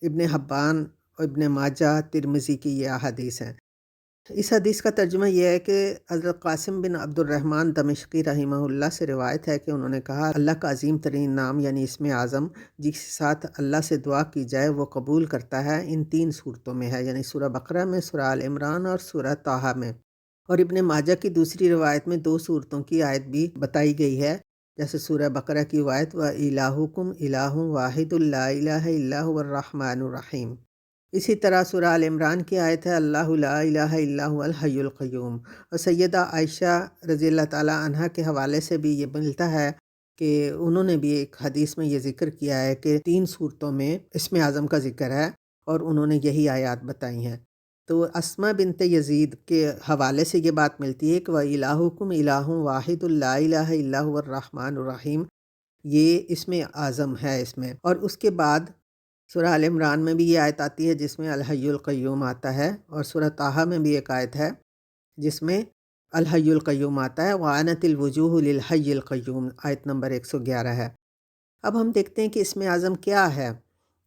ابن حبان اور ابن ماجہ، ترمذی کی یہ احادیث ہیں۔ اس حدیث کا ترجمہ یہ ہے کہ حضرت قاسم بن عبد الرحمن دمشقی رحمہ اللہ سے روایت ہے کہ انہوں نے کہا، اللہ کا عظیم ترین نام یعنی اسم اعظم جس کے ساتھ اللہ سے دعا کی جائے وہ قبول کرتا ہے، ان 3 صورتوں میں ہے، یعنی سورہ بقرہ میں، سورہ آل عمران اور سورہ طٰہٰ میں۔ اور ابن ماجہ کی دوسری روایت میں 2 صورتوں کی آیت بھی بتائی گئی ہے، جیسے سورہ بقرہ کی آیت وَإِلَٰهُكُمْ إِلَٰهٌ وَاحِدٌ لَا إِلَٰهَ إِلَّا هُوَ الرَّحْمَٰنُ الرَّحِيمُ۔ اسی طرح سورہ آل عمران کی آیت ہے اللہ لا الہ الا هو الحی القیوم۔ اور سیدہ عائشہ رضی اللہ تعالی عنہا کے حوالے سے بھی یہ ملتا ہے کہ انہوں نے بھی ایک حدیث میں یہ ذکر کیا ہے کہ 3 صورتوں میں اسم اعظم کا ذکر ہے اور انہوں نے یہی آیات بتائی ہیں۔ تو اسماء بنت یزید کے حوالے سے یہ بات ملتی ہے کہ وَإِلَٰهُكُمْ إِلَٰهٌ وَاحِدٌ لَا إِلَٰهَ إِلَّا هُوَ الرَّحْمَٰنُ الرَّحِيمُ، یہ اسم اعظم ہے اس میں۔ اور اس کے بعد سورہ آل عمران میں بھی یہ آیت آتی ہے جس میں الحی القیوم آتا ہے، اور سورہ طٰہٰ میں بھی ایک آیت ہے جس میں الحی القیوم آتا ہے، وَعَانَتِ الْوُجُوهُ لِلْحَيِّ الْقَيُّومِ، آیت نمبر 111 ہے۔ اب ہم دیکھتے ہیں کہ اسم اعظم کیا ہے۔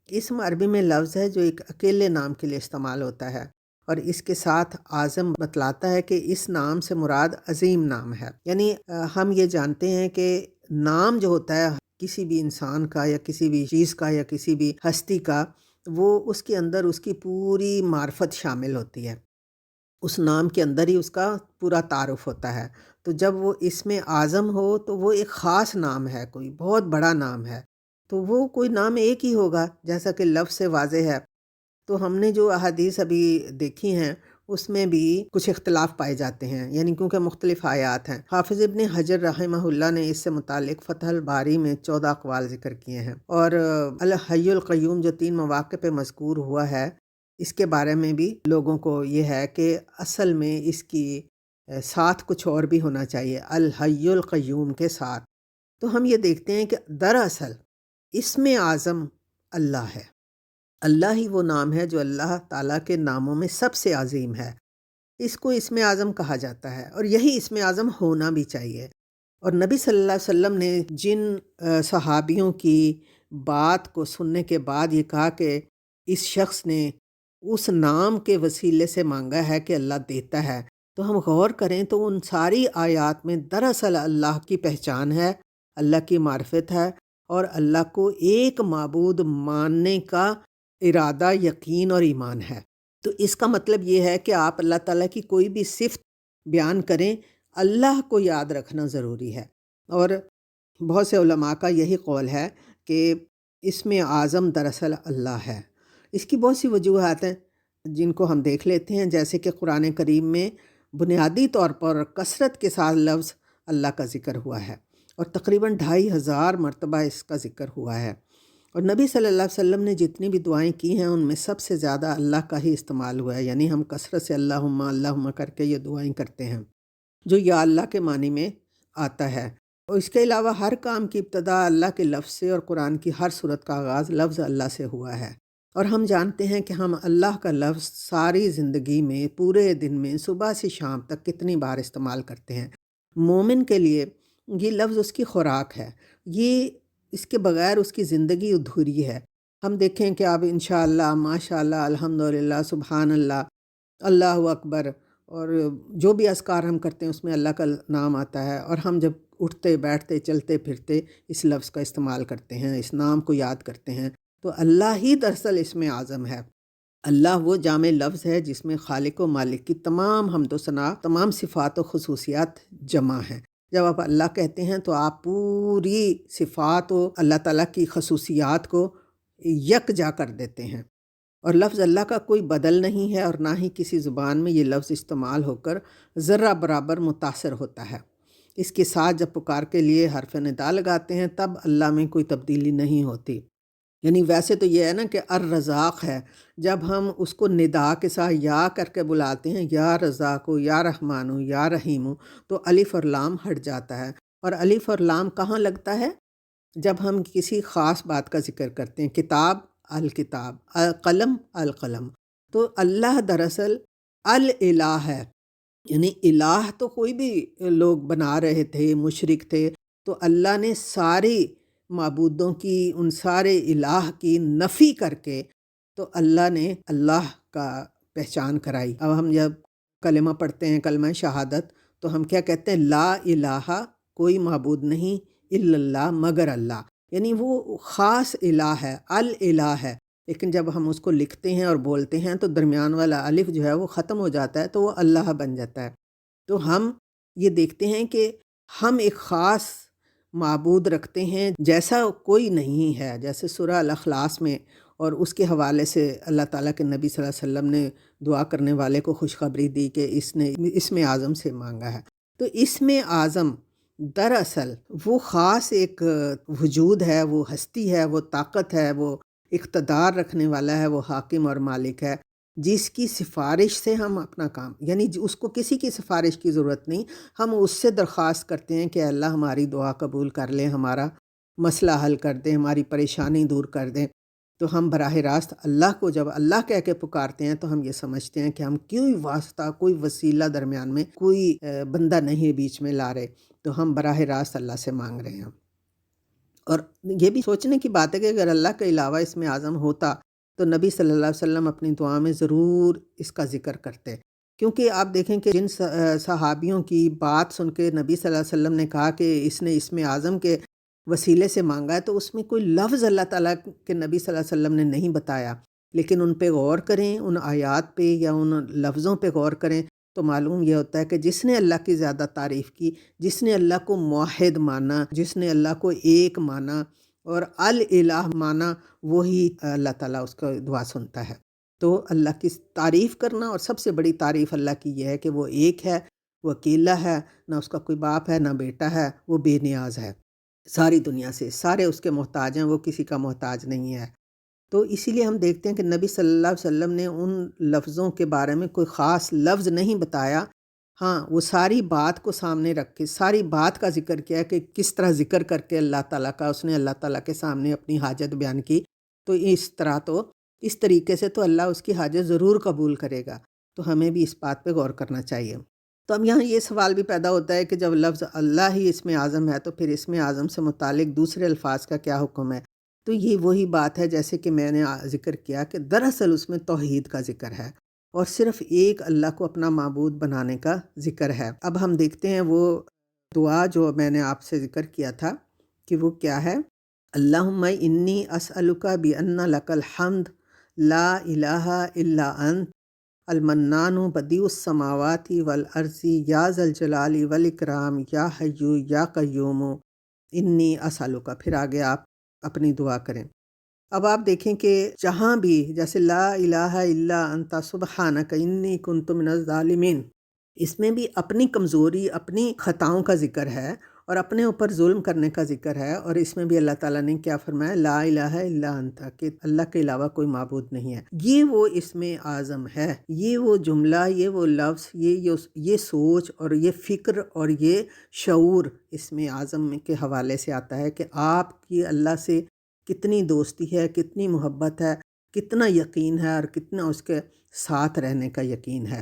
اسم عربی میں لفظ ہے جو ایک اکیلے نام کے لیے استعمال ہوتا ہے، اور اس کے ساتھ اعظم بتلاتا ہے کہ اس نام سے مراد عظیم نام ہے۔ یعنی ہم یہ جانتے ہیں کہ نام جو ہوتا ہے کسی بھی انسان کا یا کسی بھی چیز کا یا کسی بھی ہستی کا، وہ اس کے اندر اس کی پوری معرفت شامل ہوتی ہے، اس نام کے اندر ہی اس کا پورا تعارف ہوتا ہے۔ تو جب وہ اسم اعظم ہو تو وہ ایک خاص نام ہے، کوئی بہت بڑا نام ہے، تو وہ کوئی نام ایک ہی ہوگا جیسا کہ لفظ سے واضح ہے۔ تو ہم نے جو احادیث ابھی دیکھی ہیں اس میں بھی کچھ اختلاف پائے جاتے ہیں، یعنی کیونکہ مختلف آیات ہیں۔ حافظ ابن حجر رحمہ اللہ نے اس سے متعلق فتح الباری میں 14 اقوال ذکر کیے ہیں، اور الحی القیوم جو 3 مواقع پہ مذکور ہوا ہے اس کے بارے میں بھی لوگوں کو یہ ہے کہ اصل میں اس کی ساتھ کچھ اور بھی ہونا چاہیے، الحی القیوم کے ساتھ۔ تو ہم یہ دیکھتے ہیں کہ دراصل اسم اعظم اللہ ہے، اللہ ہی وہ نام ہے جو اللہ تعالیٰ کے ناموں میں سب سے عظیم ہے، اس کو اسم اعظم کہا جاتا ہے، اور یہی اسم اعظم ہونا بھی چاہیے۔ اور نبی صلی اللہ علیہ وسلم نے جن صحابیوں کی بات کو سننے کے بعد یہ کہا کہ اس شخص نے اس نام کے وسیلے سے مانگا ہے کہ اللہ دیتا ہے، تو ہم غور کریں تو ان ساری آیات میں دراصل اللہ کی پہچان ہے، اللہ کی معرفت ہے، اور اللہ کو ایک معبود ماننے کا ارادہ، یقین اور ایمان ہے۔ تو اس کا مطلب یہ ہے کہ آپ اللہ تعالیٰ کی کوئی بھی صفت بیان کریں، اللہ کو یاد رکھنا ضروری ہے۔ اور بہت سے علماء کا یہی قول ہے کہ اسم اعظم دراصل اللہ ہے۔ اس کی بہت سی وجوہات ہیں جن کو ہم دیکھ لیتے ہیں، جیسے کہ قرآن کریم میں بنیادی طور پر کثرت کے ساتھ لفظ اللہ کا ذکر ہوا ہے، اور تقریباً 2500 مرتبہ اس کا ذکر ہوا ہے۔ اور نبی صلی اللہ علیہ وسلم نے جتنی بھی دعائیں کی ہیں ان میں سب سے زیادہ اللہ کا ہی استعمال ہوا ہے، یعنی ہم کثرت سے اللہم اللہم کر کے یہ دعائیں کرتے ہیں جو یا اللہ کے معنی میں آتا ہے۔ اور اس کے علاوہ ہر کام کی ابتدا اللہ کے لفظ سے، اور قرآن کی ہر صورت کا آغاز لفظ اللہ سے ہوا ہے۔ اور ہم جانتے ہیں کہ ہم اللہ کا لفظ ساری زندگی میں، پورے دن میں، صبح سے شام تک کتنی بار استعمال کرتے ہیں۔ مومن کے لیے یہ لفظ اس کی خوراک ہے، یہ اس کے بغیر اس کی زندگی ادھوری ہے۔ ہم دیکھیں کہ اب انشاءاللہ، ماشاءاللہ، الحمدللہ، سبحان اللہ، اللہ اکبر، اور جو بھی اذکار ہم کرتے ہیں اس میں اللہ کا نام آتا ہے، اور ہم جب اٹھتے بیٹھتے چلتے پھرتے اس لفظ کا استعمال کرتے ہیں، اس نام کو یاد کرتے ہیں، تو اللہ ہی دراصل اسم اعظم ہے۔ اللہ وہ جامع لفظ ہے جس میں خالق و مالک کی تمام حمد و ثنا، تمام صفات و خصوصیات جمع ہیں۔ جب آپ اللہ کہتے ہیں تو آپ پوری صفات و اللہ تعالیٰ کی خصوصیات کو یکجا کر دیتے ہیں، اور لفظ اللہ کا کوئی بدل نہیں ہے، اور نہ ہی کسی زبان میں یہ لفظ استعمال ہو کر ذرہ برابر متاثر ہوتا ہے۔ اس کے ساتھ جب پکار کے لیے حرف ندا لگاتے ہیں تب اللہ میں کوئی تبدیلی نہیں ہوتی۔ یعنی ویسے تو یہ ہے نا کہ الرزاق ہے، جب ہم اس کو ندا کے ساتھ یا کر کے بلاتے ہیں، یا رزاق یا رحمان یا رحیم، تو الف اور لام ہٹ جاتا ہے۔ اور الف اور لام کہاں لگتا ہے؟ جب ہم کسی خاص بات کا ذکر کرتے ہیں، کتاب الکتاب، قلم القلم، تو اللہ دراصل الالہ ہے۔ یعنی الہ تو کوئی بھی لوگ بنا رہے تھے، مشرک تھے، تو اللہ نے ساری معبودوں کی، ان سارے الہ کی نفی کر کے تو اللہ نے اللہ کا پہچان کرائی۔ اب ہم جب کلمہ پڑھتے ہیں، کلمہ شہادت، تو ہم کیا کہتے ہیں؟ لا الہ، کوئی معبود نہیں، الا اللہ، مگر اللہ، یعنی وہ خاص الہ ہے، الالہ ہے۔ لیکن جب ہم اس کو لکھتے ہیں اور بولتے ہیں تو درمیان والا الف جو ہے وہ ختم ہو جاتا ہے، تو وہ اللہ بن جاتا ہے۔ تو ہم یہ دیکھتے ہیں کہ ہم ایک خاص معبود رکھتے ہیں جیسا کوئی نہیں ہے، جیسے سورہ الاخلاص میں، اور اس کے حوالے سے اللہ تعالیٰ کے نبی صلی اللہ علیہ وسلم نے دعا کرنے والے کو خوشخبری دی کہ اس نے اسم اعظم سے مانگا ہے۔ تو اسم اعظم دراصل وہ خاص ایک وجود ہے، وہ ہستی ہے، وہ طاقت ہے، وہ اقتدار رکھنے والا ہے، وہ حاکم اور مالک ہے، جس کی سفارش سے ہم اپنا کام، یعنی اس کو کسی کی سفارش کی ضرورت نہیں، ہم اس سے درخواست کرتے ہیں کہ اللہ ہماری دعا قبول کر لیں، ہمارا مسئلہ حل کر دیں، ہماری پریشانی دور کر دیں۔ تو ہم براہ راست اللہ کو جب اللہ کہہ کے پکارتے ہیں تو ہم یہ سمجھتے ہیں کہ ہم کوئی واسطہ، کوئی وسیلہ درمیان میں، کوئی بندہ نہیں بیچ میں لا رہے، تو ہم براہ راست اللہ سے مانگ رہے ہیں۔ اور یہ بھی سوچنے کی بات ہے کہ اگر اللہ کے علاوہ اسم اعظم ہوتا تو نبی صلی اللہ علیہ وسلم اپنی دعا میں ضرور اس کا ذکر کرتے، کیونکہ آپ دیکھیں کہ جن صحابیوں کی بات سن کے نبی صلی اللہ علیہ وسلم نے کہا کہ اس نے اسم اعظم کے وسیلے سے مانگا ہے، تو اس میں کوئی لفظ اللہ تعالیٰ کے نبی صلی اللہ علیہ وسلم نے نہیں بتایا، لیکن ان پہ غور کریں، ان آیات پہ یا ان لفظوں پہ غور کریں تو معلوم یہ ہوتا ہے کہ جس نے اللہ کی زیادہ تعریف کی، جس نے اللہ کو موحد مانا، جس نے اللہ کو ایک مانا اور الالہ مانا، وہی اللہ تعالیٰ اس کا دعا سنتا ہے۔ تو اللہ کی تعریف کرنا، اور سب سے بڑی تعریف اللہ کی یہ ہے کہ وہ ایک ہے، وہ اکیلا ہے، نہ اس کا کوئی باپ ہے، نہ بیٹا ہے، وہ بے نیاز ہے، ساری دنیا سے سارے اس کے محتاج ہیں، وہ کسی کا محتاج نہیں ہے۔ تو اسی لیے ہم دیکھتے ہیں کہ نبی صلی اللہ علیہ وسلم نے ان لفظوں کے بارے میں کوئی خاص لفظ نہیں بتایا، ہاں وہ ساری بات کو سامنے رکھ کے ساری بات کا ذکر کیا کہ کس طرح ذکر کر کے اللہ تعالیٰ کا اس نے اللہ تعالیٰ کے سامنے اپنی حاجت بیان کی، تو اس طریقے سے تو اللہ اس کی حاجت ضرور قبول کرے گا۔ تو ہمیں بھی اس بات پہ غور کرنا چاہیے۔ تو اب یہاں یہ سوال بھی پیدا ہوتا ہے کہ جب لفظ اللہ ہی اسم اعظم ہے تو پھر اسم اعظم سے متعلق دوسرے الفاظ کا کیا حکم ہے؟ تو یہ وہی بات ہے جیسے کہ میں نے ذکر کیا کہ دراصل اس میں توحید کا ذکر ہے اور صرف ایک اللہ کو اپنا معبود بنانے کا ذکر ہے۔ اب ہم دیکھتے ہیں وہ دعا جو میں نے آپ سے ذکر کیا تھا کہ وہ کیا ہے؟ اللہم انی اسألک بان لک الحمد لا الہ الا انت المنان بدیع السماوات والارض یا ذا الجلال والاکرام یا حی یا قیوم انی اسألک، پھر آگے آپ اپنی دعا کریں۔ اب آپ دیکھیں کہ جہاں بھی جیسے لا الہ الا انت سبحانک انی کنت من الظالمین، اس میں بھی اپنی کمزوری، اپنی خطاؤں کا ذکر ہے اور اپنے اوپر ظلم کرنے کا ذکر ہے، اور اس میں بھی اللہ تعالیٰ نے کیا فرمایا؟ لا الہ الا انت، کہ اللہ کے علاوہ کوئی معبود نہیں ہے۔ یہ وہ اسم اعظم ہے، یہ وہ جملہ، یہ وہ لفظ، یہ سوچ اور یہ فکر اور یہ شعور اسم اعظم کے حوالے سے آتا ہے کہ آپ کی اللہ سے کتنی دوستی ہے، کتنی محبت ہے، کتنا یقین ہے اور کتنا اس کے ساتھ رہنے کا یقین ہے۔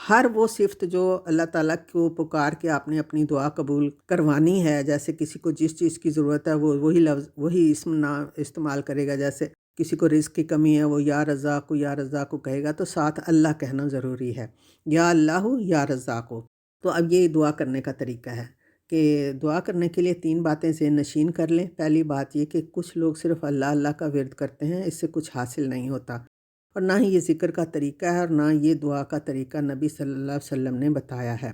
ہر وہ صفت جو اللہ تعالیٰ کو پکار کے آپ نے اپنی دعا قبول کروانی ہے، جیسے کسی کو جس چیز کی ضرورت ہے وہ وہی لفظ، وہی اسم نام استعمال کرے گا، جیسے کسی کو رزق کی کمی ہے وہ یا رزاق کو کہے گا، تو ساتھ اللہ کہنا ضروری ہے، یا اللہ یا رزاق۔ تو اب یہ دعا کرنے کا طریقہ ہے کہ دعا کرنے کے لیے 3 باتیں ذہن نشین کر لیں۔ پہلی بات یہ کہ کچھ لوگ صرف اللہ اللہ کا ورد کرتے ہیں، اس سے کچھ حاصل نہیں ہوتا، اور نہ ہی یہ ذکر کا طریقہ ہے اور نہ یہ دعا کا طریقہ نبی صلی اللہ علیہ وسلم نے بتایا ہے۔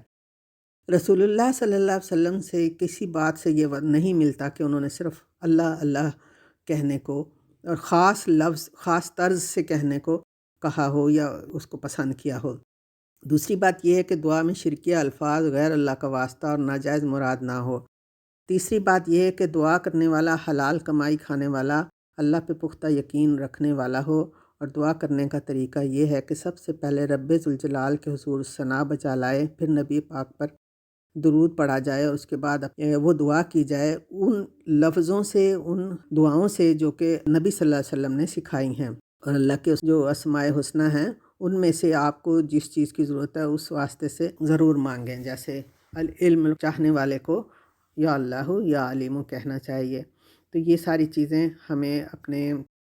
رسول اللہ صلی اللہ علیہ وسلم سے کسی بات سے یہ نہیں ملتا کہ انہوں نے صرف اللہ اللہ کہنے کو اور خاص لفظ، خاص طرز سے کہنے کو کہا ہو یا اس کو پسند کیا ہو۔ دوسری بات یہ ہے کہ دعا میں شرکیہ الفاظ، غیر اللہ کا واسطہ اور ناجائز مراد نہ ہو۔ تیسری بات یہ ہے کہ دعا کرنے والا حلال کمائی کھانے والا، اللہ پہ پختہ یقین رکھنے والا ہو، اور دعا کرنے کا طریقہ یہ ہے کہ سب سے پہلے رب ذوالجلال کے حضور ثنا بجا لائے، پھر نبی پاک پر درود پڑھا جائے، اور اس کے بعد وہ دعا کی جائے ان لفظوں سے، ان دعاؤں سے جو کہ نبی صلی اللہ علیہ وسلم نے سکھائی ہیں، اور اللہ کے جو اسماء حسنی ہیں ان میں سے آپ کو جس چیز کی ضرورت ہے اس واسطے سے ضرور مانگیں۔ جیسے العلم چاہنے والے کو یا اللہ یا علیم کہنا چاہیے۔ تو یہ ساری چیزیں ہمیں اپنے